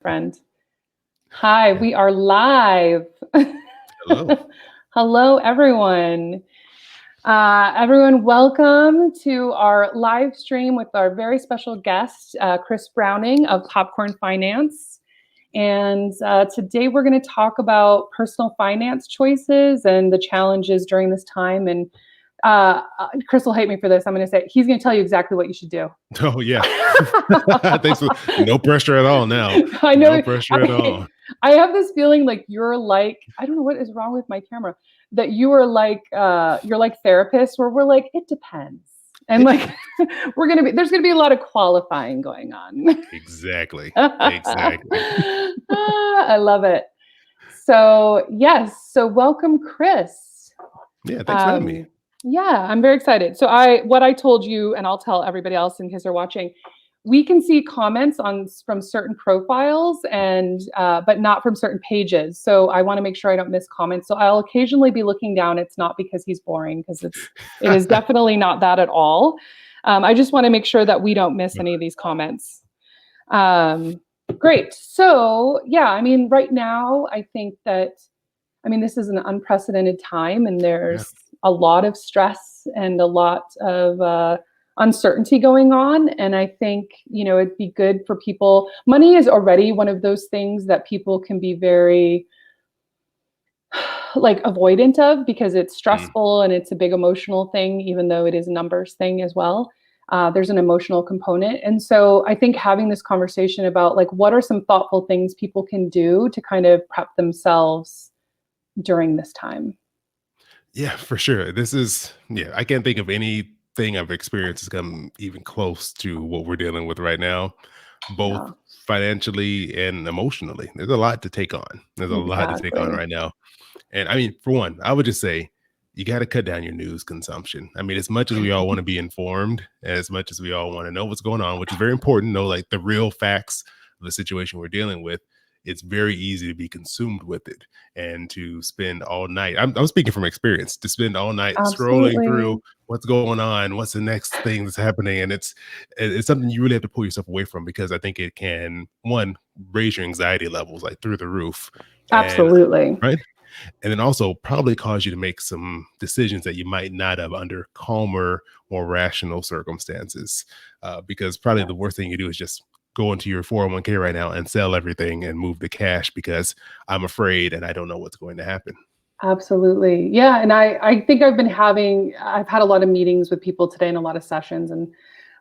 friend. Hi, we are live. Hello. Hello, everyone. Everyone, welcome to our live stream with our very special guest, Chris Browning of Popcorn Finance. And today we're going to talk about personal finance choices and the challenges during this time. And Chris will hate me for this. I'm going to say he's going to tell you exactly what you should do. Oh yeah. Thanks. No pressure at all now. I know. No pressure at all. I have this feeling like you're like, I don't know what is wrong with my camera, that you are like, you're like therapists where we're like, it depends. And like, there's going to be a lot of qualifying going on. Exactly. Exactly. I love it. So yes. So welcome, Chris. Yeah. Thanks for having me. Yeah, I'm very excited. So what I told you, and I'll tell everybody else in case they're watching, we can see comments from certain profiles and but not from certain pages. So I want to make sure I don't miss comments. So I'll occasionally be looking down. It's not because he's boring, because it is definitely not that at all. I just want to make sure that we don't miss any of these comments. Great. So yeah, I mean, right now, I think that, this is an unprecedented time, and there's a lot of stress and a lot of uncertainty going on. And I think, it'd be good for people. Money is already one of those things that people can be very like avoidant of, because it's stressful and it's a big emotional thing, even though it is a numbers thing as well. There's an emotional component. And so I think having this conversation about like, what are some thoughtful things people can do to kind of prep themselves during this time? Yeah, for sure. I can't think of anything I've experienced that's come even close to what we're dealing with right now, both Yeah, financially and emotionally. There's a lot to take on. There's a lot to take on exactly. right now. And I mean, for one, I would just say you got to cut down your news consumption. I mean, as much as we all want to be informed, as much as we all want to know what's going on, which is very important, know like the real facts of the situation we're dealing with, it's very easy to be consumed with it and to spend all night. I'm speaking from experience, to spend all night scrolling through Absolutely. what's going on, what's the next thing that's happening. And it's something you really have to pull yourself away from, because I think it can, one, raise your anxiety levels like through the roof. And Absolutely. right. And then also probably cause you to make some decisions that you might not have under calmer, more rational circumstances. Because probably the worst thing you do is just go into your 401k right now and sell everything and move the cash, because I'm afraid and I don't know what's going to happen. Absolutely. Yeah. And I think I've had a lot of meetings with people today and a lot of sessions, and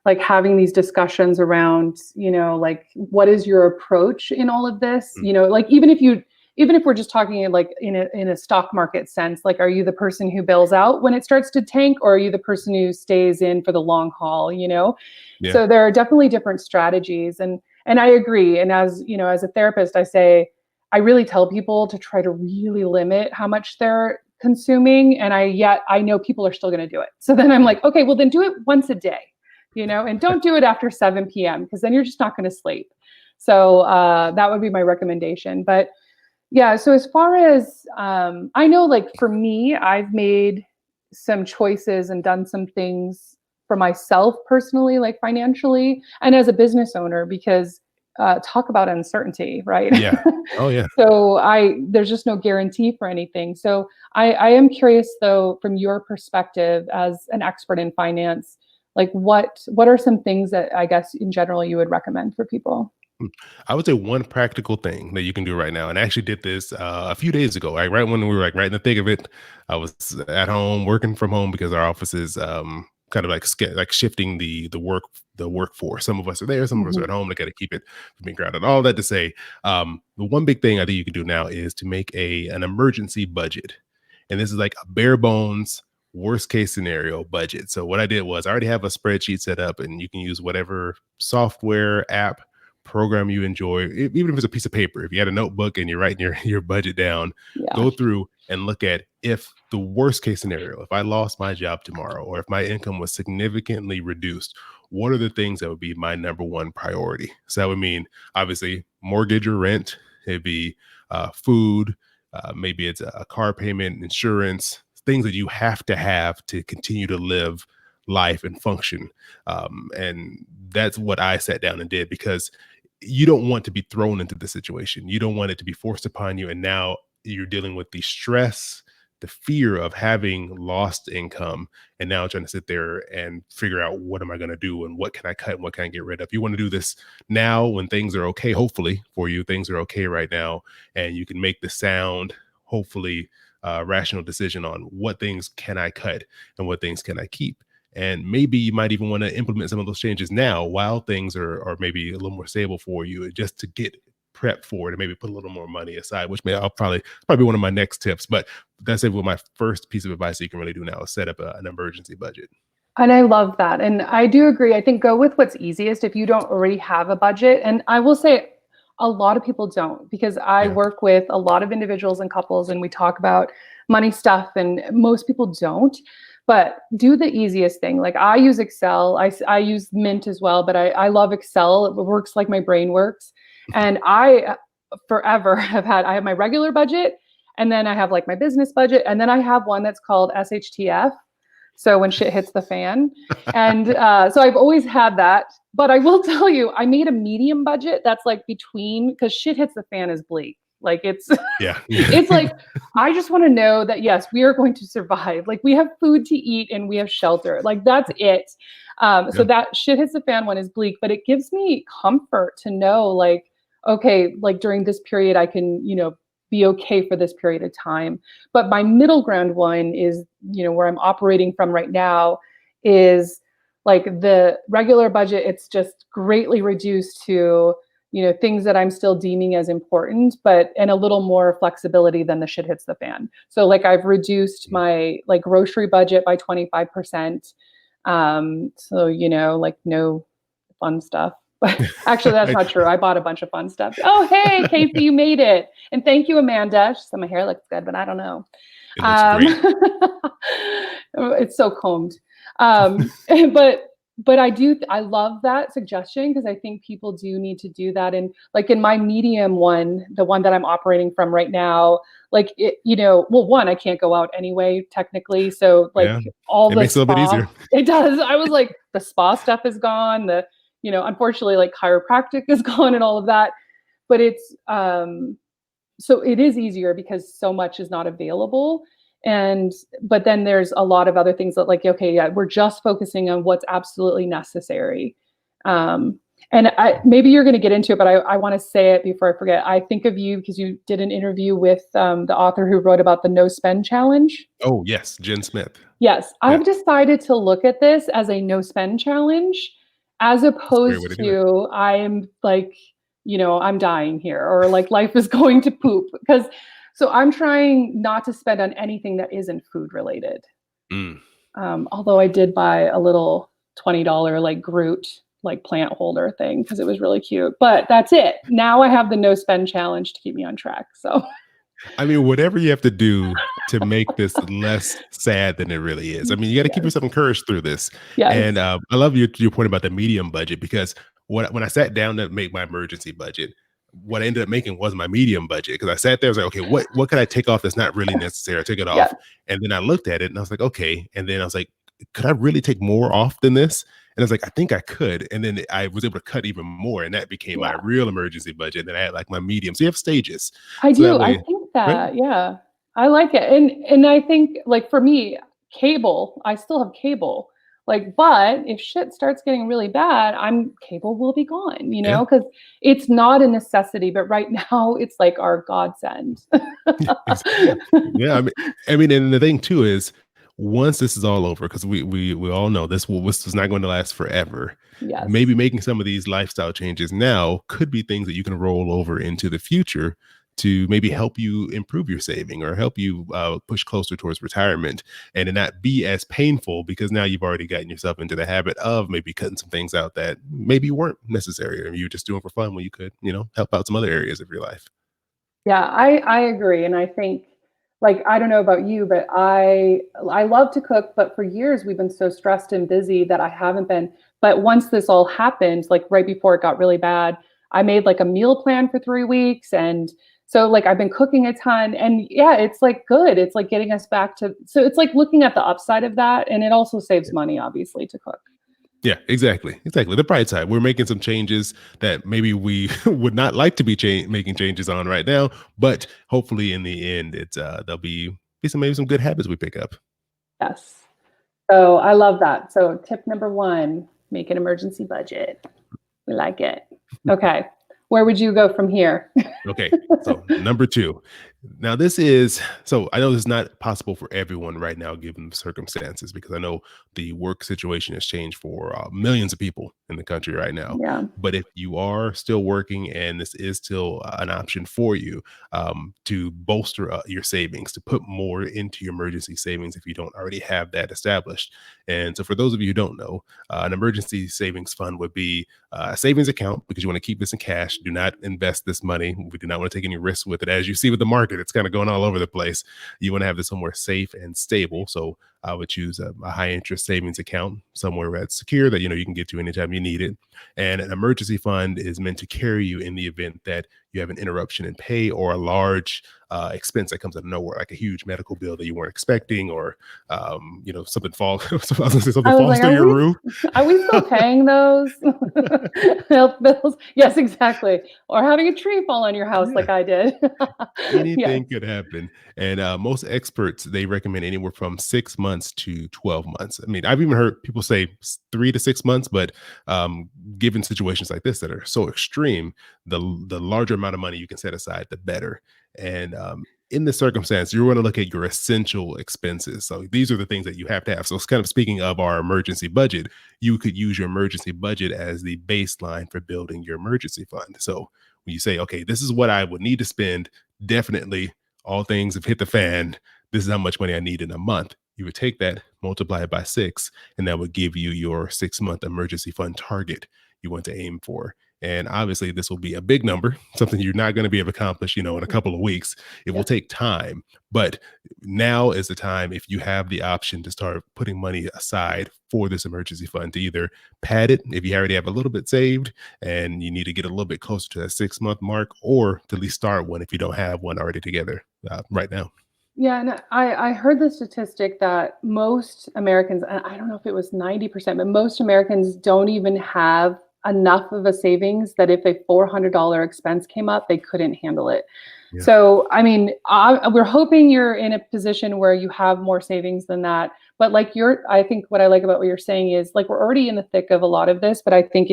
like having these discussions around, like, what is your approach in all of this? Mm. Like, even if we're just talking like in a stock market sense, like, are you the person who bails out when it starts to tank, or are you the person who stays in for the long haul? Yeah. So there are definitely different strategies, and I agree. And as a therapist, I really tell people to try to really limit how much they're consuming. And I know people are still going to do it. So then I'm like, okay, well then do it once a day, and don't do it after 7 p.m. because then you're just not going to sleep. So that would be my recommendation. But yeah, so as far as I know, like for me, I've made some choices and done some things for myself personally, like financially, and as a business owner, because talk about uncertainty, right? Yeah. Oh yeah. So there's just no guarantee for anything. So I am curious though, from your perspective as an expert in finance, like what are some things that I guess in general you would recommend for people? I would say one practical thing that you can do right now, and I actually did this a few days ago, like right when we were like right in the thick of it. I was at home working from home because our office is kind of like like shifting the workforce. Some of us are there, some of us are Mhm. at home. They got to keep it from being crowded. All that to say, the one big thing I think you can do now is to make an emergency budget, and this is like a bare bones worst case scenario budget. So what I did was I already have a spreadsheet set up, and you can use whatever software app program you enjoy, even if it's a piece of paper. If you had a notebook and you're writing your budget down, Yeah. go through and look at, if the worst case scenario, if I lost my job tomorrow, or if my income was significantly reduced, what are the things that would be my number one priority? So that would mean obviously mortgage or rent. It'd be food. Maybe it's a car payment, insurance, things that you have to continue to live life and function. And that's what I sat down and did, because you don't want to be thrown into the situation. You don't want it to be forced upon you. And now you're dealing with the stress, the fear of having lost income, and now trying to sit there and figure out what am I going to do and what can I cut and what can I get rid of. You want to do this now when things are okay. Hopefully for you, things are okay right now, and you can make the sound, hopefully, rational decision on what things can I cut and what things can I keep. And maybe you might even want to implement some of those changes now while things are maybe a little more stable for you, just to get prepped for it and maybe put a little more money aside, which I'll probably one of my next tips. But that's it. Well, my first piece of advice you can really do now is set up an emergency budget. And I love that. And I do agree. I think go with what's easiest if you don't already have a budget. And I will say a lot of people don't, because I Yeah. work with a lot of individuals and couples and we talk about money stuff and most people don't. But do the easiest thing. Like I use Excel. I use Mint as well, but I love Excel. It works like my brain works. And I forever I have my regular budget, and then I have like my business budget, and then I have one that's called SHTF. So when shit hits the fan. And so I've always had that. But I will tell you, I made a medium budget that's like between, because shit hits the fan is bleak. Like it's Yeah. it's like, I just want to know that, yes, we are going to survive. Like we have food to eat and we have shelter. Like that's it. So Yeah. that shit hits the fan one is bleak, but it gives me comfort to know like, okay, like during this period, I can, be okay for this period of time. But my middle ground one is, where I'm operating from right now is like the regular budget. It's just greatly reduced to, things that I'm still deeming as important, but and a little more flexibility than the shit hits the fan. So like I've reduced my like grocery budget by 25%. So, like no fun stuff. But actually, that's not true. I bought a bunch of fun stuff. Oh, hey, Casey, you made it. And thank you, Amanda. She said my hair looks good, but I don't know. It looks great. It's so combed. But I love that suggestion because I think people do need to do that. And like in my medium one, the one that I'm operating from right now, like it, well, one, I can't go out anyway, technically. So like Yeah. all It the makes it a little bit easier. it does. I was like, the spa stuff is gone. Unfortunately, like chiropractic is gone and all of that. But it's so it is easier because so much is not available. But then there's a lot of other things that like, okay, yeah, we're just focusing on what's absolutely necessary. And maybe you're going to get into it, but I want to say it before I forget. I think of you because you did an interview with the author who wrote about the no spend challenge. Oh, yes. Jen Smith. Yes, Yeah. I've decided to look at this as a no spend challenge as That's a great way opposed to do it. to I'm like, I'm dying here or like life is going to poop. Because so I'm trying not to spend on anything that isn't food related. Mm. Although I did buy a little $20 like Groot like plant holder thing because it was really cute. But that's it. Now I have the no spend challenge to keep me on track. So I mean, whatever you have to do to make this less sad than it really is. I mean, you got to keep yes, yourself encouraged through this. yes, And I love your point about the medium budget, because when I sat down to make my emergency budget, what I ended up making was my medium budget, because I sat there, I was like, okay, what can I take off that's not really necessary? I took it yes, off, and then I looked at it and I was like, okay, and then I was like, could I really take more off than this? And I was like, I think I could. And then I was able to cut even more, and that became my yeah. real emergency budget. Then I had like my medium. So you have stages. I So that do. I way, think right? that, yeah. I like it. And I think like for me, cable, I still have cable. Like, but if shit starts getting really bad, cable will be gone, Yeah. because it's not a necessity, but right now it's like our godsend. Yeah, I mean, and the thing too is, once this is all over, because we all know this is not going to last forever. Yes. Maybe making some of these lifestyle changes now could be things that you can roll over into the future to maybe help you improve your saving or help you push closer towards retirement, and to not be as painful, because now you've already gotten yourself into the habit of maybe cutting some things out that maybe weren't necessary, or you're just doing for fun when you could, help out some other areas of your life. Yeah, I agree. And I think like I don't know about you, but I love to cook, but for years we've been so stressed and busy that I haven't been. But once this all happened, like right before it got really bad, I made like a meal plan for 3 weeks. And so like I've been cooking a ton. And yeah, it's like good. It's like getting us back to, so it's like looking at the upside of that. And it also saves money, obviously, to cook. Yeah, exactly. Exactly. The bright side. We're making some changes that maybe we would not like to be making changes on right now, but hopefully in the end, it's there'll be some maybe some good habits we pick up. Yes. So I love that. So tip number one, make an emergency budget. We like it. Okay. Where would you go from here? Okay. So number two. Now this is so I know this is not possible for everyone right now, given the circumstances, because I know the work situation has changed for millions of people in the country right now. Yeah. But if you are still working and this is still an option for you to bolster your savings, to put more into your emergency savings if you don't already have that established. And so, for those of you who don't know, an emergency savings fund would be a savings account because you want to keep this in cash. Do not invest this money. We do not want to take any risks with it. As you see with the market, it's kind of going all over the place. You want to have this somewhere safe and stable. So I would choose a high interest savings account somewhere that's secure that you can get to anytime you need it. And an emergency fund is meant to carry you in the event that you have an interruption in pay or a large expense that comes out of nowhere, like a huge medical bill that you weren't expecting, or something falls. I was gonna say something I was falls like, through your roof. are we still paying those health bills? Yes, exactly. Or having a tree fall on your house Yeah. like I did. Yes. Anything could happen. And most experts, they recommend anywhere from 6 months to 12 months. I mean, I've even heard people say 3 to 6 months, but given situations like this that are so extreme, the larger amount of money you can set aside, the better. And in this circumstance, you want to look at your essential expenses. So these are the things that you have to have. So it's kind of speaking of our emergency budget, you could use your emergency budget as the baseline for building your emergency fund. So when you say, okay, this is what I would need to spend, definitely all things have hit the fan. This is how much money I need in a month. You would take that, multiply it by 6, and that would give you your 6 month emergency fund target you want to aim for. And obviously, this will be a big number, something you're not going to be able to accomplish, in a couple of weeks. It will Yeah. take time, but now is the time, if you have the option, to start putting money aside for this emergency fund, to either pad it if you already have a little bit saved and you need to get a little bit closer to that 6 month mark, or to at least start one if you don't have one already together right now. Yeah, and I heard the statistic that most Americans, and I don't know if it was 90%, but most Americans don't even have enough of a savings that if a $400 expense came up, they couldn't handle it. Yeah. So, I mean, we're hoping you're in a position where you have more savings than that. But like I think what I like about what you're saying is like we're already in the thick of a lot of this, but I think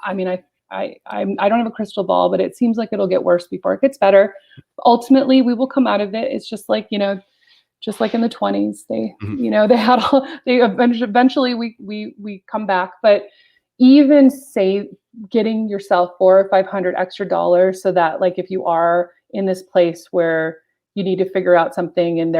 I mean, I don't have a crystal ball, but it seems like it'll get worse before it gets better. Ultimately, we will come out of it. It's just like, just like in the 20s, Mhm. they had all, they eventually we come back. But even say getting yourself 400 or 500 extra dollars so that like if you are in this place where you need to figure out something and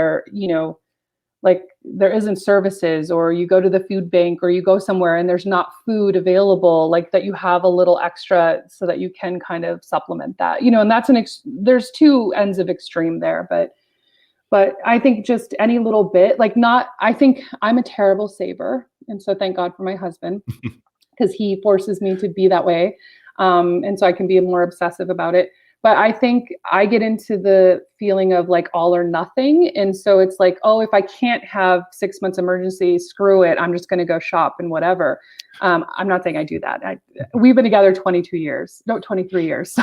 like there isn't services, or you go to the food bank or you go somewhere and there's not food available, like that you have a little extra so that you can kind of supplement that, and that's there's two ends of extreme there. But I think just any little bit, like not, I think I'm a terrible saver. And so thank God for my husband, because he forces me to be that way. And so I can be more obsessive about it. But I think I get into the feeling of like all or nothing. And so it's like, oh, if I can't have 6 months emergency, screw it. I'm just going to go shop and whatever. I'm not saying I do that. We've been together 22 years, no, 23 years. So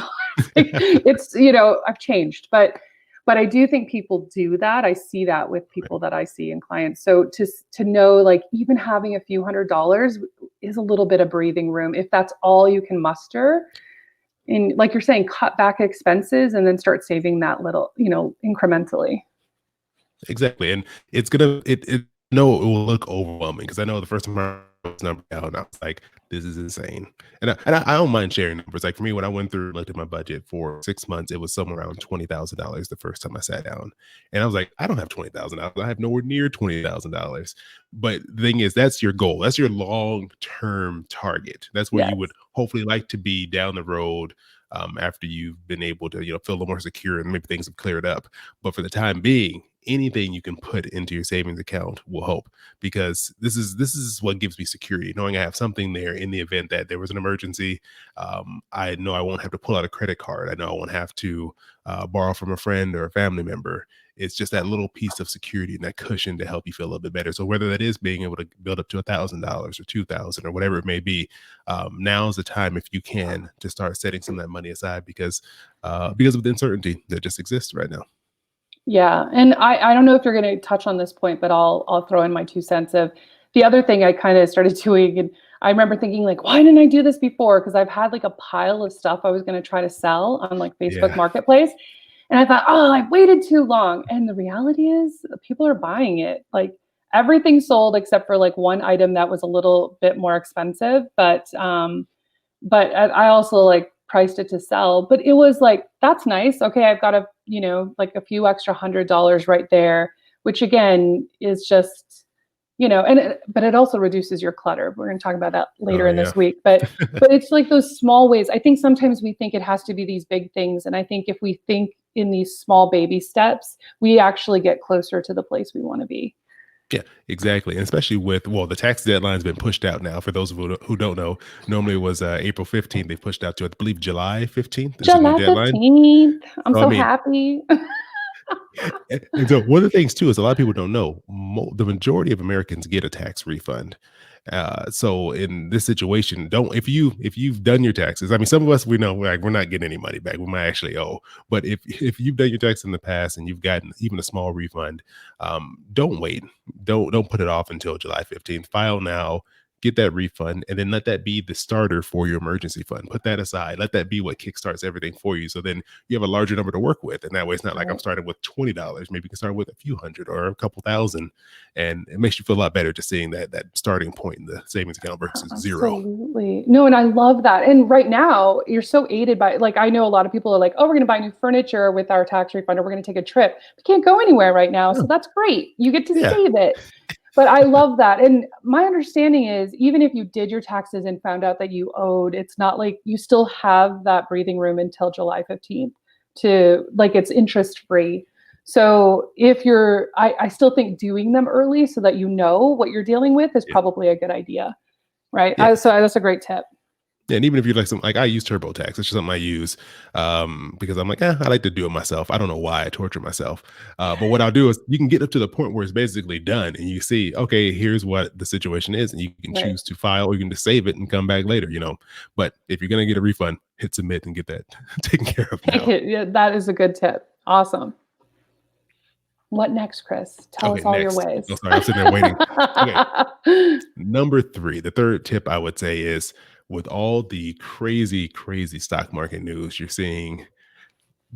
I've changed, but I do think people do that. I see that with people that I see in clients. So to know, like, even having a few $100s is a little bit of breathing room if that's all you can muster. And like you're saying, cut back expenses and then start saving that little, incrementally. Exactly. And it's gonna it no, it will look overwhelming, because I know the first time I wrote this number out, and I was like, this is insane. And I don't mind sharing numbers. Like for me, when I went through and looked at my budget for 6 months, it was somewhere around $20,000 the first time I sat down. And I was like, I don't have $20,000. I have nowhere near $20,000. But the thing is, that's your goal. That's your long-term target. That's where you would Yes. hopefully like to be down the road, after you've been able to, feel a little more secure and maybe things have cleared up. But for the time being, anything you can put into your savings account will help, because this is what gives me security, knowing I have something there in the event that there was an emergency. I know I won't have to pull out a credit card. I know I won't have to borrow from a friend or a family member. it's just that little piece of security and that cushion to help you feel a little bit better. So whether that is being able to build up to $1,000 or 2,000 or whatever it may be, now is the time, if you can, to start setting some of that money aside because of the uncertainty that just exists right now. Yeah, and I don't know if you're going to touch on this point, but I'll throw in my 2 cents of the other thing I kind of started doing, and I remember thinking like, why didn't I do this before? Because I've had like a pile of stuff I was going to try to sell on like Facebook Yeah. Marketplace, and I thought, oh, I waited too long. And the reality is, people are buying it. Like everything sold except for like one item that was a little bit more expensive, but I also like priced it to sell. But it was like, that's nice. Okay, I've got like a few extra $100 right there, which again is just, but it also reduces your clutter. We're going to talk about that later Oh, in yeah. this week. But it's like those small ways. I think sometimes we think it has to be these big things. And I think if we think in these small baby steps, we actually get closer to the place we want to be. Yeah, exactly. And especially with, well, the tax deadline's been pushed out now. For those of you who don't know, normally it was April 15th. They pushed out to, I believe, July 15th is the new July deadline. 15th. I'm So, I so mean, happy. and so one of the things too is a lot of people don't know the majority of Americans get a tax refund. So in this situation, don't if you've done your taxes. I mean, some of us we know we're not getting any money back. We might actually owe, but if you've done your taxes in the past and you've gotten even a small refund, don't wait. Don't put it off until July 15th. File now. Get that refund, and then let that be the starter for your emergency fund. Put that aside. Let that be what kickstarts everything for you. So then you have a larger number to work with. And that way it's not like I'm starting with $20. Maybe you can start with a few hundred or a couple thousand. And it makes you feel a lot better just seeing that starting point in the savings account versus zero. Absolutely. No, and I love that. And right now, you're so aided by, like, I know a lot of people are like, oh, we're going to buy new furniture with our tax refund, or we're going to take a trip. We can't go anywhere right now. Yeah. So that's great. You get to Yeah. save it. But I love that. And my understanding is, even if you did your taxes and found out that you owed, it's not like you still have that breathing room until July 15th to, like, it's interest free. So if I still think doing them early so that you know what you're dealing with is Yeah. probably a good idea. Right. Yeah. So that's a great tip. Yeah, and even if you like I use TurboTax, it's just something I use because I'm like, I like to do it myself. I don't know why I torture myself. But what I'll do is you can get up to the point where it's basically done and you see, okay, here's what the situation is. And you can Right. choose to file or you can just save it and come back later. But if you're going to get a refund, hit submit and get that taken care of now. Yeah, that is a good tip. Awesome. What next, Chris? Tell Okay, us all your next. ways. Oh, sorry, I'm sitting there waiting. Okay. Number 3, the third tip I would say is with all the crazy, crazy stock market news you're seeing,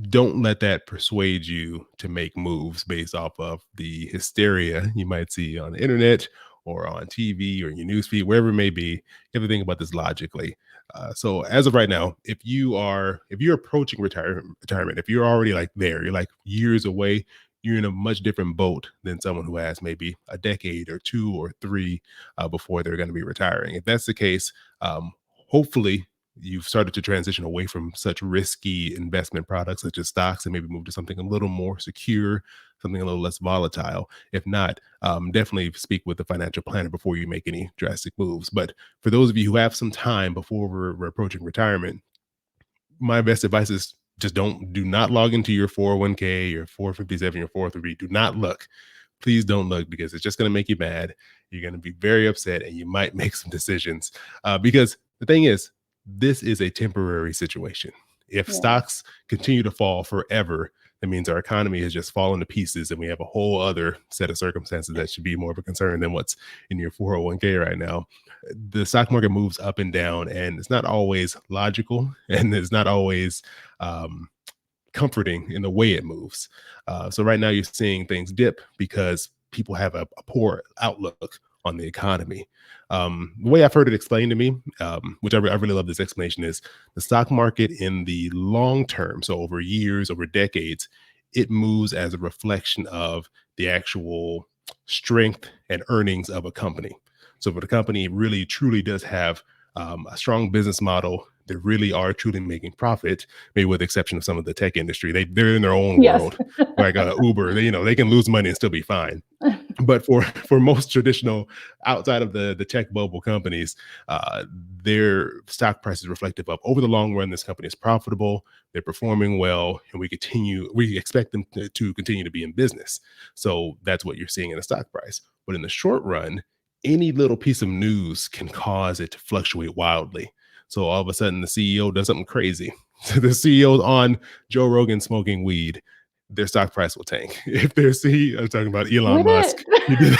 don't let that persuade you to make moves based off of the hysteria you might see on the internet or on TV or in your newsfeed, wherever it may be. You have to think about this logically. So as of right now, if you're approaching retirement, if you're already like there, you're like years away, you're in a much different boat than someone who has maybe a decade or 2 or 3 before they're going to be retiring. If that's the case, hopefully you've started to transition away from such risky investment products such as stocks and maybe move to something a little more secure, something a little less volatile. If not, definitely speak with a financial planner before you make any drastic moves. But for those of you who have some time before we're approaching retirement, my best advice is just do not log into your 401k, your 457, your 403. Do not look. Please don't look because it's just going to make you mad. You're going to be very upset and you might make some decisions because the thing is, this is a temporary situation. If Yeah. stocks continue to fall forever, that means our economy has just fallen to pieces and we have a whole other set of circumstances that should be more of a concern than what's in your 401k right now. The stock market moves up and down and it's not always logical and it's not always comforting in the way it moves. So right now you're seeing things dip because people have a poor outlook on the economy. The way I've heard it explained to me, which I really love this explanation, is the stock market in the long term, so over years, over decades, it moves as a reflection of the actual strength and earnings of a company. So if the company really truly does have a strong business model, that really are truly making profit, maybe with the exception of some of the tech industry. They're in their own Yes. world, like Uber. They can lose money and still be fine. But for most traditional, outside of the tech bubble companies, uh, their stock price is reflective of, over the long run, this company is profitable, they're performing well, and we expect them to continue to be in business. So that's what you're seeing in the stock price. But in the short run, any little piece of news can cause it to fluctuate wildly. So all of a sudden, the CEO does something crazy. The CEO's on Joe Rogan smoking weed, their stock price will tank. If their CEO, I'm talking about Elon Would Musk, it? he did,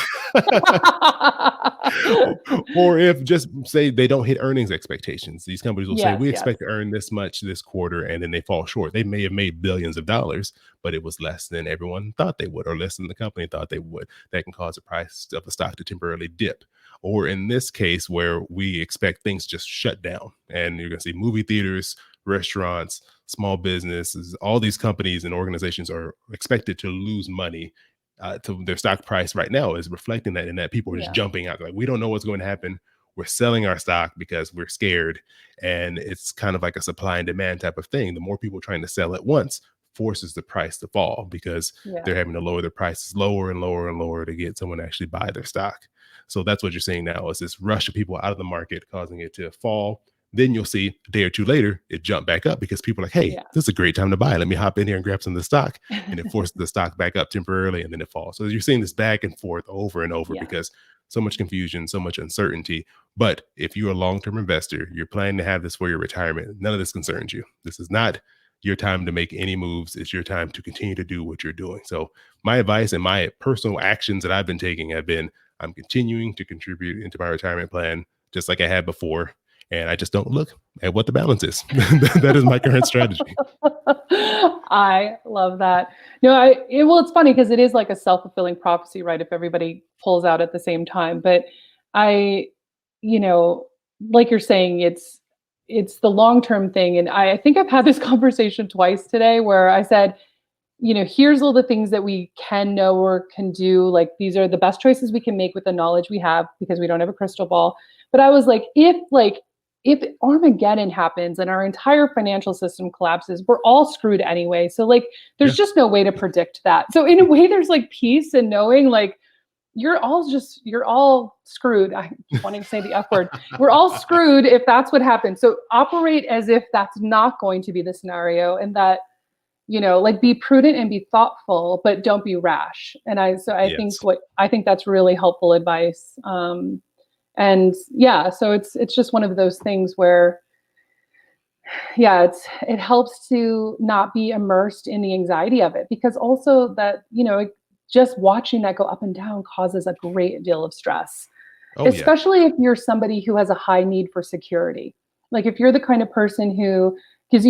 or if just say they don't hit earnings expectations, these companies will say, Yes, we yes. expect to earn this much this quarter, and then they fall short. They may have made billions of dollars, but it was less than everyone thought they would, or less than the company thought they would. That can cause the price of a stock to temporarily dip. Or in this case, where we expect things just shut down, and you're going to see movie theaters, restaurants, small businesses, all these companies and organizations are expected to lose money. To their stock price right now is reflecting that, and that people are just Yeah. jumping out. Like, we don't know what's going to happen. We're selling our stock because we're scared. And it's kind of like a supply and demand type of thing. The more people trying to sell at once forces the price to fall, because Yeah. they're having to lower their prices lower and lower and lower to get someone to actually buy their stock. So that's what you're seeing now, is this rush of people out of the market causing it to fall. Then you'll see a day or two later, it jump back up because people are like, hey, Yeah. this is a great time to buy. Let me hop in here and grab some of the stock. And it forces the stock back up temporarily, and then it falls. So you're seeing this back and forth over and over Yeah. because so much confusion, so much uncertainty. But if you're a long-term investor, you're planning to have this for your retirement, none of this concerns you. This is not your time to make any moves. It's your time to continue to do what you're doing. So my advice and my personal actions that I've been taking have been, I'm continuing to contribute into my retirement plan just like I had before. And I just don't look at what the balance is. That is my current strategy. I love that. No, well, it's funny because it is like a self-fulfilling prophecy, right? If everybody pulls out at the same time. But I, you know, like you're saying, it's the long-term thing. And I think I've had this conversation twice today where I said, here's all the things that we can know or can do. Like, these are the best choices we can make with the knowledge we have, because we don't have a crystal ball. But I was like, if Armageddon happens and our entire financial system collapses, we're all screwed anyway. So like, Yeah. there's just no way to predict that. So in a way, there's like peace in knowing like you're all screwed. I wanted to say the F word. We're all screwed if that's what happens. So operate as if that's not going to be the scenario, and that, like, be prudent and be thoughtful, but don't be rash. And I Yes. think that's really helpful advice. And yeah, so it's just one of those things where, yeah, it helps to not be immersed in the anxiety of it, because also that, just watching that go up and down causes a great deal of stress, Oh, yeah. especially if you're somebody who has a high need for security. Like, if you're the kind of person who, because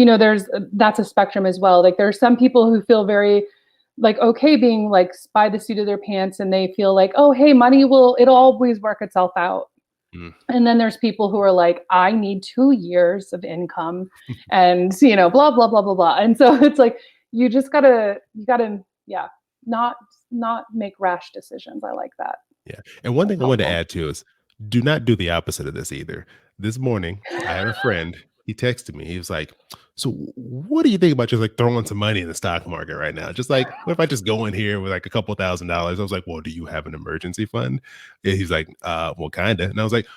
that's a spectrum as well. Like, there are some people who feel very like okay being like by the seat of their pants, and they feel like, oh, hey, it'll always work itself out. Mm. And then there's people who are like, I need 2 years of income, and blah blah blah blah blah. And so it's like, you gotta, yeah, not make rash decisions. I like that. Yeah. And one That's thing I wanted to helpful. add too is, do not do the opposite of this either. This morning, I had a friend, he texted me. He was like, so what do you think about just like throwing some money in the stock market right now? Just like, what if I just go in here with like a couple $1,000s? I was like, well, do you have an emergency fund? And he's like, well, kind of. And I was like,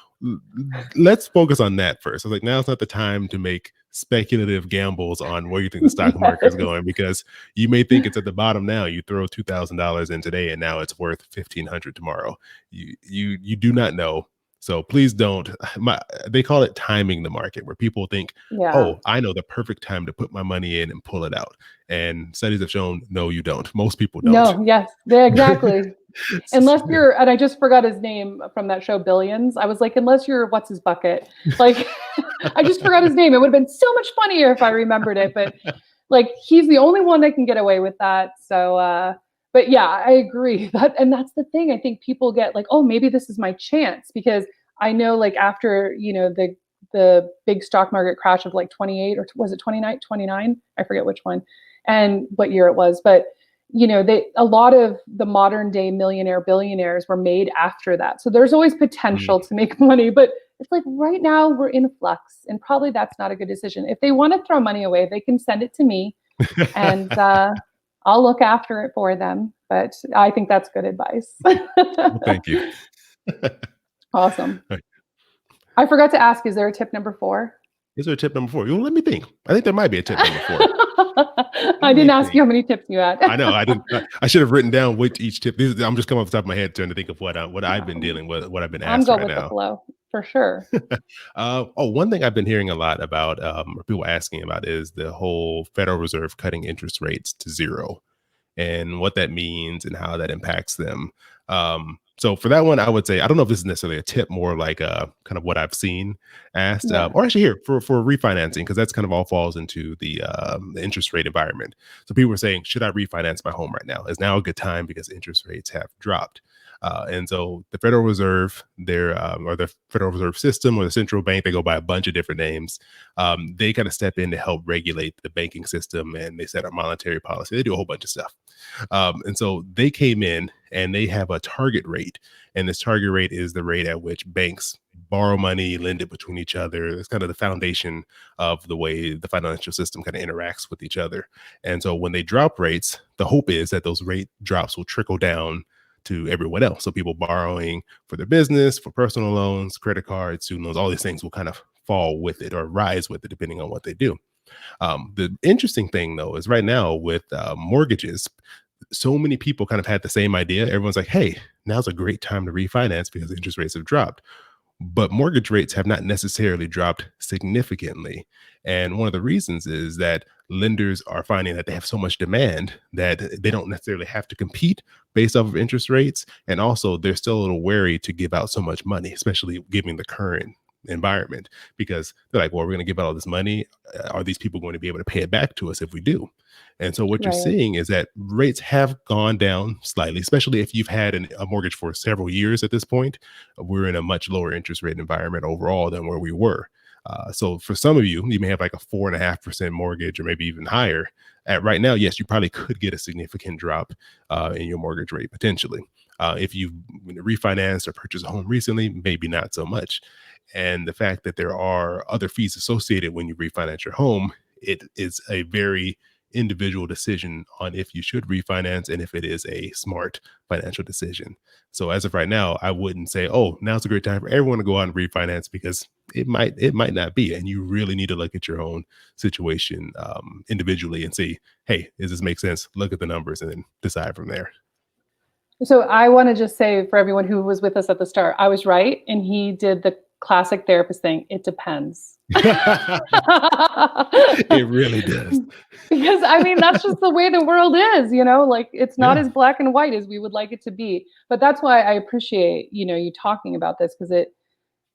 let's focus on that first. I was like, now's not the time to make speculative gambles on where you think the stock market is Yes. going, because you may think it's at the bottom now. You throw $2,000 in today, and now it's worth 1,500 tomorrow. You do not know. So please don't. They call it timing the market, where people think, Yeah. oh, I know the perfect time to put my money in and pull it out. And studies have shown, no, you don't. Most people don't. No. Yes. Yeah. Exactly. It's- Unless you're, and I just forgot his name from that show Billions. I was like, unless you're what's his bucket, like, I just forgot his name. It would have been so much funnier if I remembered it. But like, he's the only one that can get away with that. So, but yeah, I agree and that's the thing. I think people get like, oh, maybe this is my chance, because I know, like, after the big stock market crash of like 28, or was it 29? 29? I forget which one and what year it was, but a lot of the modern day millionaire billionaires were made after that. So there's always Mm, potential to make money, but It's like right now we're in flux, and probably that's not a good decision. If they want to throw money away, they can send it to me, and I'll look after it for them. But I think that's good advice. Well, thank you. Awesome. I forgot to ask, is there a tip number 4? Is there a tip number 4? You let me think. I think there might be a tip number 4. I didn't ask you how many tips you had. I know I didn't. I should have written down which each tip. I'm just coming off the top of my head trying to think of what I've been dealing with, what I've been I'm asked going right with the now. flow for sure. One thing I've been hearing a lot about, or people asking about, is the whole Federal Reserve cutting interest rates to 0 and what that means and how that impacts them. So for that one, I would say, I don't know if this is necessarily a tip, more like kind of what I've seen asked, Yeah. or actually here for refinancing, because that's kind of all falls into the interest rate environment. So people were saying, should I refinance my home right now? Is now a good time because interest rates have dropped? And so the Federal Reserve, or the Federal Reserve System, or the central bank, they go by a bunch of different names. They kind of step in to help regulate the banking system, and they set our monetary policy. They do a whole bunch of stuff. And so they came in and they have a target rate. And this target rate is the rate at which banks borrow money, lend it between each other. It's kind of the foundation of the way the financial system kind of interacts with each other. And so when they drop rates, the hope is that those rate drops will trickle down to everyone else. So people borrowing for their business, for personal loans, credit cards, student loans, all these things will kind of fall with it or rise with it, depending on what they do. The interesting thing, though, is right now with mortgages, so many people kind of had the same idea. Everyone's like, hey, now's a great time to refinance because interest rates have dropped. But mortgage rates have not necessarily dropped significantly. And one of the reasons is that lenders are finding that they have so much demand that they don't necessarily have to compete based off of interest rates. And also, they're still a little wary to give out so much money, especially given the current environment, because they're like, well, we're going to give out all this money. Are these people going to be able to pay it back to us if we do? And so what you're Right. seeing is that rates have gone down slightly, especially if you've had a mortgage for several years at this point. We're in a much lower interest rate environment overall than where we were. So for some of you, you may have like a 4.5% mortgage or maybe even higher. At right now, yes, you probably could get a significant drop in your mortgage rate potentially. If you've refinanced or purchased a home recently, maybe not so much. And the fact that there are other fees associated when you refinance your home, it is a very individual decision on if you should refinance and if it is a smart financial decision. So as of right now, I wouldn't say, oh, now's a great time for everyone to go out and refinance, because it might not be. And you really need to look at your own situation individually and see, hey, does this make sense? Look at the numbers and then decide from there. So I want to just say, for everyone who was with us at the start, I was right, and he did the classic therapist thing. It depends. It really does. Because I mean, that's just the way the world is, like it's not as black and white as we would like it to be. But that's why I appreciate, you talking about this, because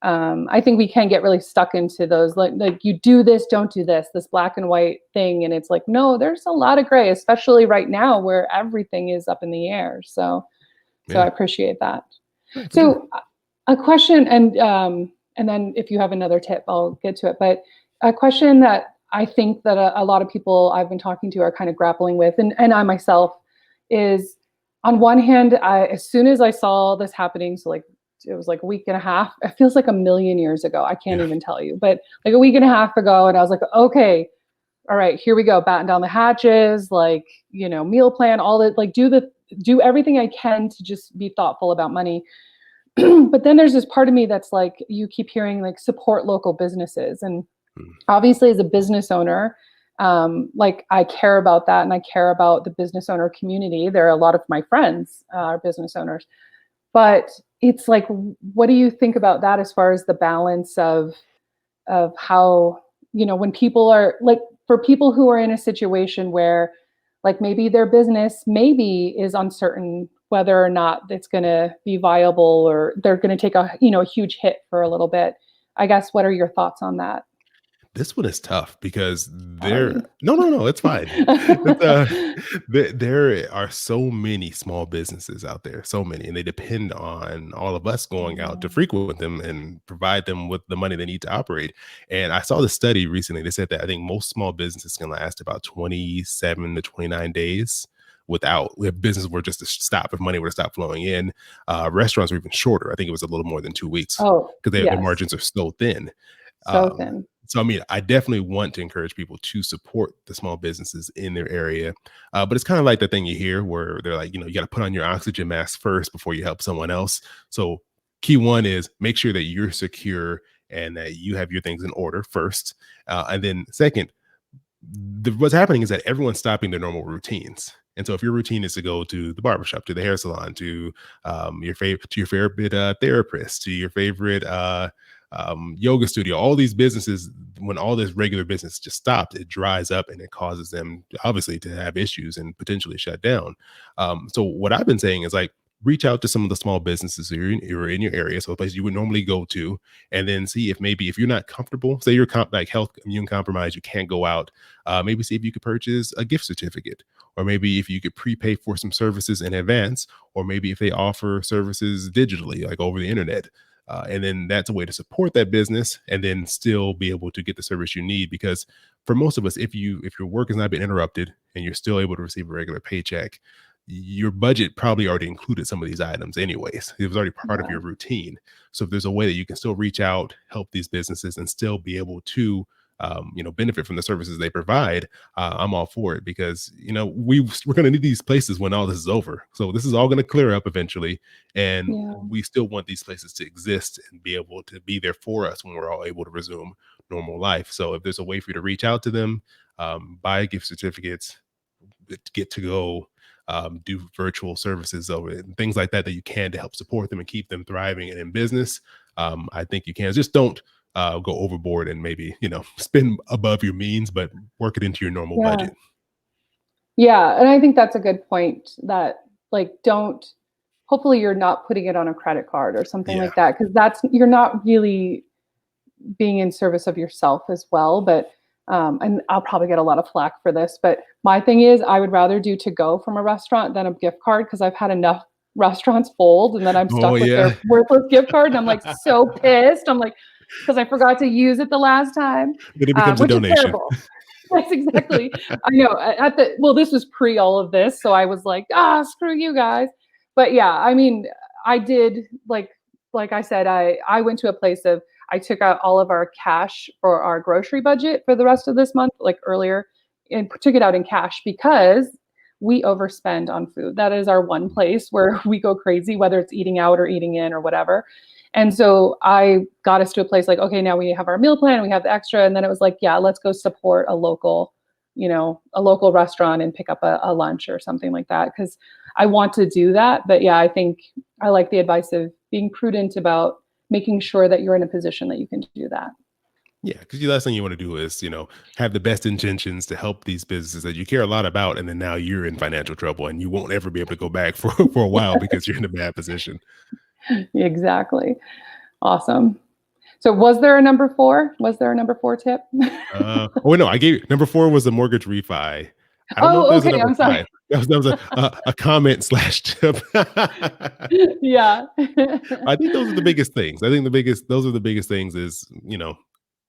I think we can get really stuck into those, like you do this, don't do this black and white thing. And it's like, no, there's a lot of gray, especially right now where everything is up in the air. So I appreciate that. So a question, and then if you have another tip, I'll get to it. But a question that I think that a lot of people I've been talking to are kind of grappling with, and I myself, is on one hand, as soon as I saw this happening, so like it was like a week and a half, it feels like a million years ago. I can't even tell you, but like a week and a half ago, and I was like, okay, all right, here we go, batten down the hatches, like, meal plan, all that, like do everything I can to just be thoughtful about money. But then there's this part of me that's like, you keep hearing like support local businesses. And obviously as a business owner, like I care about that, and I care about the business owner community. There are a lot of my friends are business owners, but it's like, what do you think about that as far as the balance of how, when people are like, for people who are in a situation where like maybe their business maybe is uncertain whether or not it's going to be viable, or they're going to take a huge hit for a little bit. I guess, what are your thoughts on that? This one is tough because Sorry. no, it's fine. There are so many small businesses out there, so many, and they depend on all of us going out to frequent them and provide them with the money they need to operate. And I saw the study recently. They said that I think most small businesses can last about 27 to 29 days if business were just to stop, if money were to stop flowing in. Restaurants were even shorter. I think it was a little more than 2 weeks Oh, because their yes. margins are so thin. So Um, thin. so I mean, I definitely want to encourage people to support the small businesses in their area. But it's kind of like the thing you hear where they're like, you got to put on your oxygen mask first before you help someone else. So key one is make sure that you're secure and that you have your things in order first. And then second, what's happening is that everyone's stopping their normal routines. And so if your routine is to go to the barbershop, to the hair salon, to your favorite therapist, to your favorite yoga studio, all these businesses, when all this regular business just stops, it dries up and it causes them obviously to have issues and potentially shut down. So what I've been saying is like, reach out to some of the small businesses you're in your area, so a place you would normally go to, and then see if maybe if you're not comfortable, say you're like health immune compromised, you can't go out, maybe see if you could purchase a gift certificate, or maybe if you could prepay for some services in advance, or maybe if they offer services digitally, like over the internet. And then that's a way to support that business and then still be able to get the service you need. Because for most of us, if your work has not been interrupted and you're still able to receive a regular paycheck, your budget probably already included some of these items anyways. It was already part of Yeah. your routine. So if there's a way that you can still reach out, help these businesses, and still be able to benefit from the services they provide, I'm all for it, because we're going to need these places when all this is over. So this is all going to clear up eventually, and Yeah. we still want these places to exist and be able to be there for us when we're all able to resume normal life. So if there's a way for you to reach out to them, buy gift certificates, get to go, do virtual services over it and things like that you can to help support them and keep them thriving and in business. I think you can. Just don't go overboard and maybe spend above your means, but work it into your normal Yeah. budget. Yeah, and I think that's a good point, that, like, don't hopefully you're not putting it on a credit card or something Yeah. like that, because that's you're not really being in service of yourself as well. But and I'll probably get a lot of flack for this, but my thing is I would rather do to go from a restaurant than a gift card, because I've had enough restaurants fold and then I'm Oh stuck with their yeah. worthless gift card and I'm like so pissed. I'm like, because I forgot to use it the last time, Then it becomes a which is donation. terrible. Yes, exactly. I know. This was pre all of this, so I was like, screw you guys. But yeah, I mean, I did like I said, I went to a place of I took out all of our cash for our grocery budget for the rest of this month, like earlier, and took it out in cash because we overspend on food. That is our one place where we go crazy, whether it's eating out or eating in or whatever. And so I got us to a place like, okay, now we have our meal plan, we have the extra. And then it was like, yeah, let's go support a local, a local restaurant and pick up a lunch or something like that. Cause I want to do that. But yeah, I think I like the advice of being prudent about making sure that you're in a position that you can do that. Yeah, because the last thing you want to do is, have the best intentions to help these businesses that you care a lot about, and then now you're in financial trouble and you won't ever be able to go back for a while because you're in a bad position. Exactly. Awesome. So was there a number 4? Was there a number 4 tip? Oh no, I gave number 4 was the mortgage refi. I don't know if Oh, there's a okay. number I'm 5. sorry. That was a comment slash tip. Yeah. I think those are the biggest things. I think those are the biggest things is,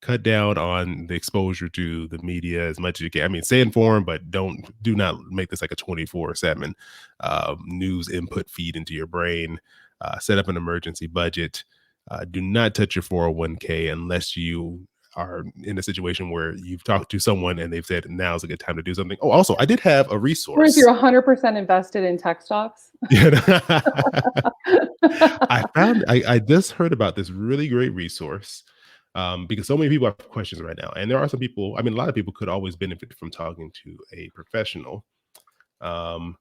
cut down on the exposure to the media as much as you can. I mean, stay informed, but do not make this like a 24/7 news input feed into your brain. Set up an emergency budget. Do not touch your 401k unless you are in a situation where you've talked to someone and they've said now's a good time to do something. Oh, also, I did have a Or if resource. you're 100% invested in tech stocks. Yeah. I just heard about this really great resource, because so many people have questions right now. And there are some people, I mean, a lot of people could always benefit from talking to a professional. Um,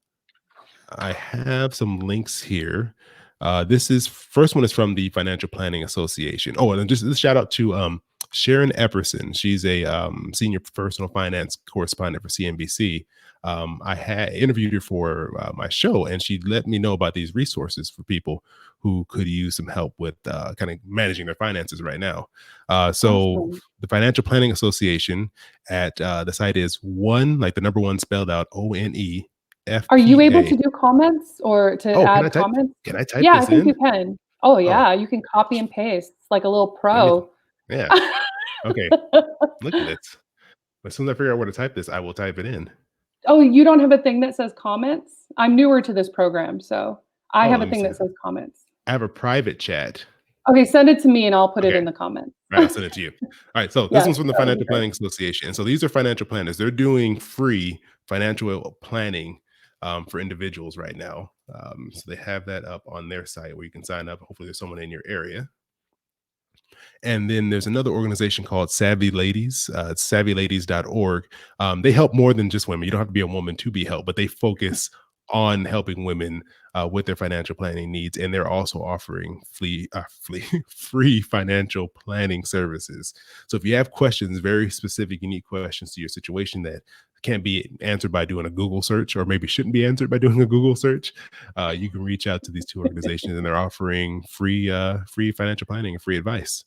I have some links here. This is first one is from the Financial Planning Association. Oh, and then just this shout out to Sharon Epperson. She's a senior personal finance correspondent for CNBC. I had interviewed her for my show, and she let me know about these resources for people who could use some help with kind of managing their finances right now. So Awesome. the Financial Planning Association at the site is one, like the number one spelled out ONE. Are you able FPA. to do comments or to Oh, add comments? can I type Yeah, I this think in? you can. Oh, Oh, yeah, you can copy and paste. It's like a little let me pro. yeah. Okay, look at this. As soon as I figure out where to type this, I will type it in. Oh, you don't have a thing that says comments? I'm newer to this program, so I Oh, have let a me thing see. that says comments. I have a private chat. Okay, send it to me and I'll put it Okay. in the comments. Right, I'll send it to you. All right, so this Yes, one's from the that would be Financial great. Planning Association. And so these are financial planners. They're doing free financial planning for individuals right now. So they have that up on their site where you can sign up. Hopefully, there's someone in your area. And then there's another organization called Savvy Ladies. It's savvyladies.org. They help more than just women. You don't have to be a woman to be helped, but they focus on helping women with their financial planning needs. And they're also offering free financial planning services. So if you have questions, very specific, unique questions to your situation that can't be answered by doing a Google search, or maybe shouldn't be answered by doing a Google search, you can reach out to these two organizations, and they're offering free financial planning and free advice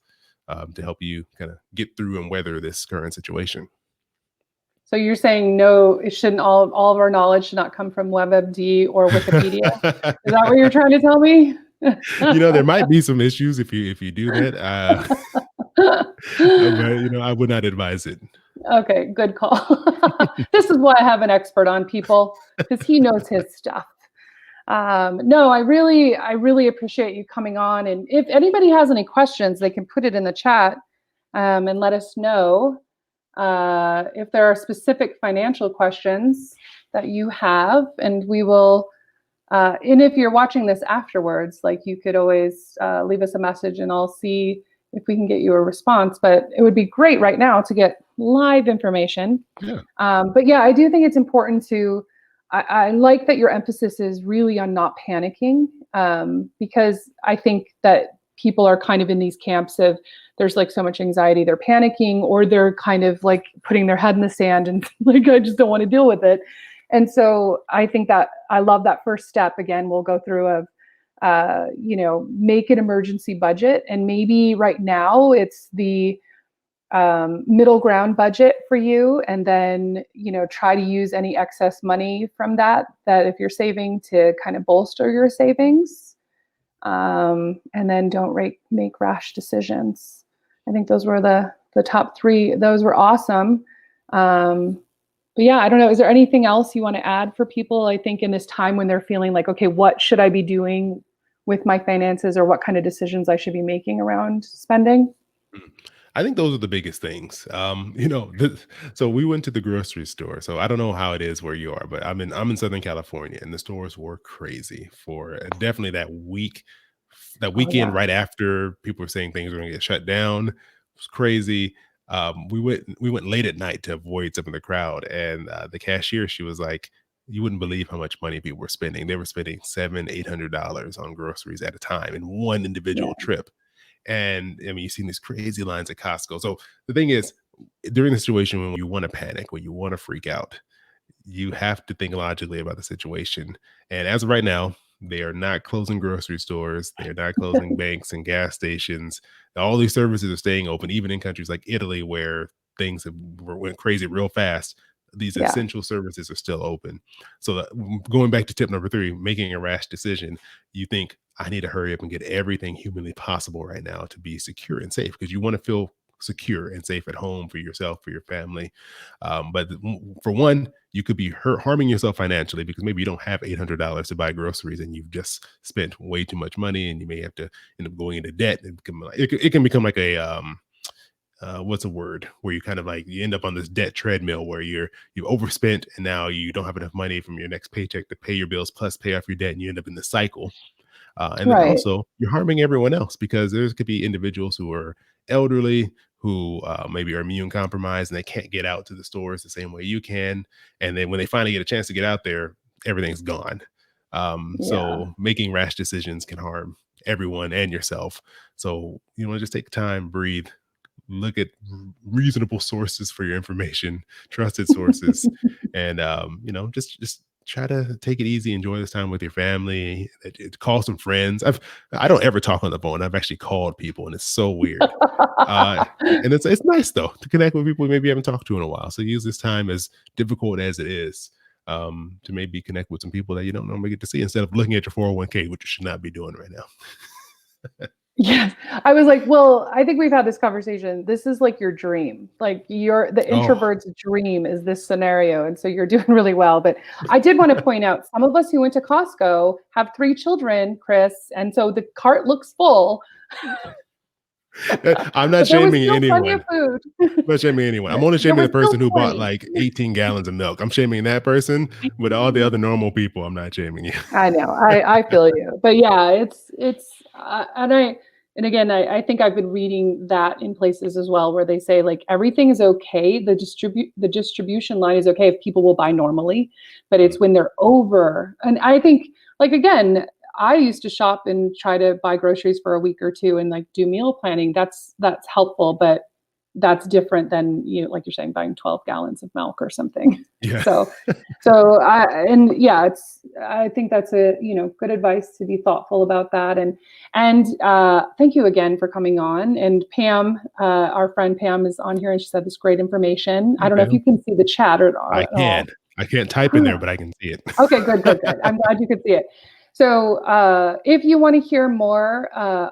to help you kind of get through and weather this current situation. So you're saying no, it shouldn't all of our knowledge should not come from WebMD or Wikipedia? Is that what you're trying to tell me? There might be some issues if you do that, but I would not advise it. Okay, good call. This is why I have an expert on, people, because he knows his stuff. No, I really appreciate you coming on. And if anybody has any questions, they can put it in the chat and let us know if there are specific financial questions that you have, and we will. And if you're watching this afterwards, like, you could always leave us a message, and I'll see if we can get you a response. But it would be great right now to get live information. Yeah. But yeah, I do think it's important to. I like that your emphasis is really on not panicking, because I think that people are kind of in these camps of, there's like so much anxiety, they're panicking, or they're kind of like putting their head in the sand and like, I just don't want to deal with it. And so I think that I love that first step. Again, we'll go through of, make an emergency budget. And maybe right now it's the middle ground budget for you. And then, try to use any excess money from that if you're saving, to kind of bolster your savings. And then don't make rash decisions. I think those were the top three. Those were awesome. But yeah, I don't know. Is there anything else you want to add for people? I think in this time when they're feeling like, okay, what should I be doing with my finances, or what kind of decisions I should be making around spending? I think those are the biggest things. So we went to the grocery store. So I don't know how it is where you are, but I'm in Southern California, and the stores were crazy for definitely that Oh weekend yeah. right after people were saying things were going to get shut down. It was crazy. We went late at night to avoid some of the crowd, and the cashier, she was like, "You wouldn't believe how much money people were spending. They were spending $700-800 on groceries at a time in one Yeah. individual trip." And I mean, you've seen these crazy lines at Costco. So the thing is, during the situation when you want to panic, when you want to freak out, you have to think logically about the situation. And as of right now, they are not closing grocery stores. They're not closing banks and gas stations. All these services are staying open, even in countries like Italy, where things went crazy real fast. These Yeah. essential services are still open. So going back to tip number 3, making a rash decision, you think, I need to hurry up and get everything humanly possible right now to be secure and safe, because you want to feel secure and safe at home for yourself, for your family. But for one, you could be harming yourself financially, because maybe you don't have $800 to buy groceries, and you've just spent way too much money, and you may have to end up going into debt. And it can become like a what's a word where you kind of like you end up on this debt treadmill where you've overspent, and now you don't have enough money from your next paycheck to pay your bills plus pay off your debt, and you end up in the cycle. And then Right. also, you're harming everyone else, because there could be individuals who are elderly, who maybe are immune compromised, and they can't get out to the stores the same way you can. And then when they finally get a chance to get out there, everything's gone. Yeah. So making rash decisions can harm everyone and yourself. So you want to just take time, breathe, look at reasonable sources for your information, trusted sources, and just try to take it easy, enjoy this time with your family. Call some friends. I don't ever talk on the phone. I've actually called people, and it's so weird. Uh, and it's nice though to connect with people you maybe haven't talked to in a while. So use this time, as difficult as it is, to maybe connect with some people that you don't normally get to see, instead of looking at your 401k, which you should not be doing right now. Yes. I was like, well, I think we've had this conversation. This is like your dream. Like the Oh, introvert's dream is this scenario. And so you're doing really well. But I did want to point out some of us who went to Costco have 3 children, Chris. And so the cart looks full, I'm not but there was shaming still plenty anyone. of food. I'm not shaming anyone. I'm only There shaming the was still person who bought plenty. like 18 gallons of milk. I'm shaming that person, but all the other normal people, I'm not shaming you. I know. I feel you. But yeah, and again, I think I've been reading that in places as well where they say like everything is okay. The distribution line is okay if people will buy normally, but Mm, it's when they're over. And I think like again, I used to shop and try to buy groceries for a week or two and like do meal planning. That's helpful, but that's different than, like you're saying, buying 12 gallons of milk or something. yeah. So I think that's a, good advice to be thoughtful about that. And thank you again for coming on. And Pam, our friend Pam is on here and she said this great information. I don't know if Okay. you can see the chat I at can. all. I can't type in there, but I can see it. Okay, good, good, good. I'm glad you could see it. So, if you want to hear more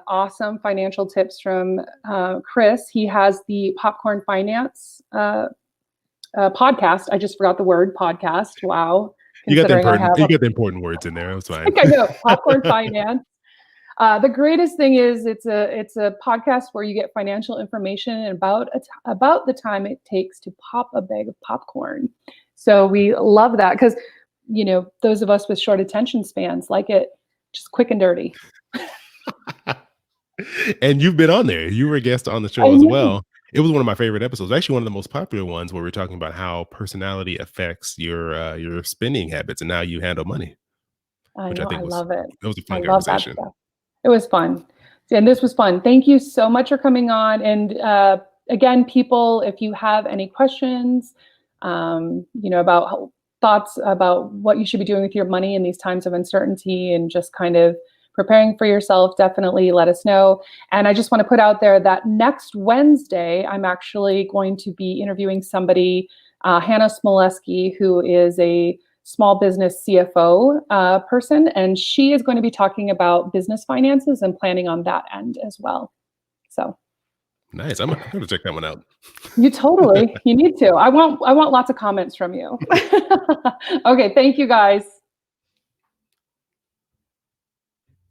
awesome financial tips from Chris, he has the Popcorn Finance podcast. I just forgot the word podcast. Wow, considering I have You got the important words in there. That's fine. I know Popcorn Finance. The greatest thing is it's a podcast where you get financial information about about the time it takes to pop a bag of popcorn. So we love that because those of us with short attention spans like it just quick and dirty. And you've been on there. You were a guest on the I show as know. well. It was one of my favorite episodes. Actually, one of the most popular ones where we're talking about how personality affects your spending habits and how you handle money, I which I know. think I was love it. that was a I fun love that conversation. stuff. It was fun. And this was fun. Thank you so much for coming on. And again, people, if you have any questions, about thoughts about what you should be doing with your money in these times of uncertainty and just kind of preparing for yourself, definitely let us know. And I just want to put out there that next Wednesday, I'm actually going to be interviewing somebody, Hannah Smoleski, who is a small business CFO person, and she is going to be talking about business finances and planning on that end as well. So Nice. I'm gonna check that one out. you need to. I want lots of comments from you. Okay, thank you guys.